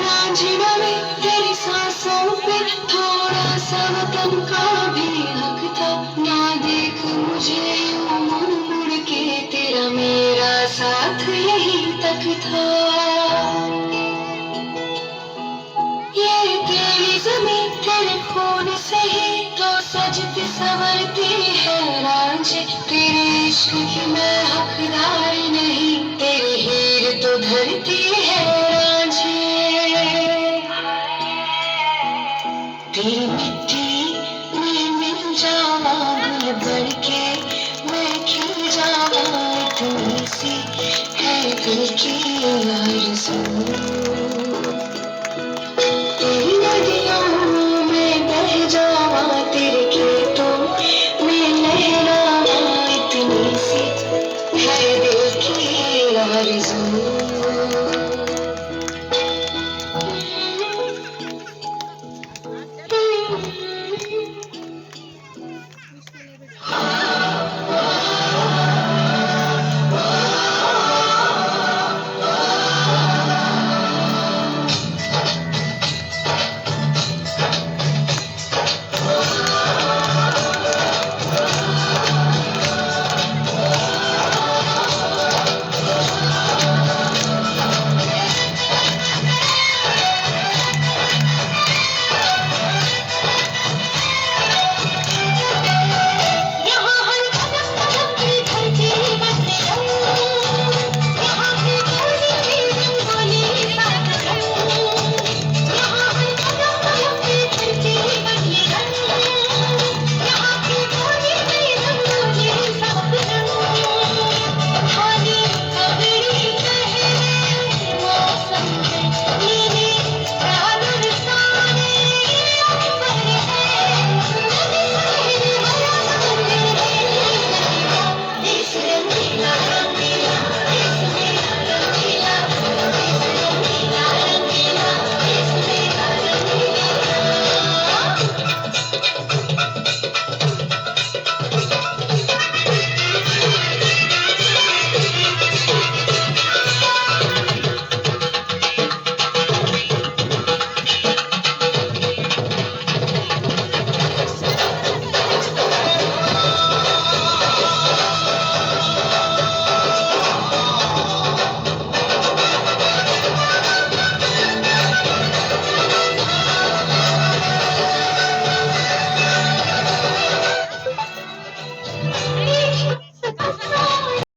रांझिया में तेरी सांसों पे थोड़ा सा वतन का भी हक था। ना देख मुझे यूं मुड़ मुड़ के, तेरा मेरा साथ यही तक था। ये तेरी ज़मीं तेरे खून से ही तो सजती संवरती है रांझे। तेरे इश्क की मैं हकदार नहीं, तेरी हीर तो धरती है रांझे। तेरी मिट्टी में मिल जावा गुल बन के, मैं खिल जावा इतनी सी है दिल की आरज़ू। तेरी नदियों में बह जावा, तेरे खेतों में लहरावा इतनी सी है दिल की आरज़ू।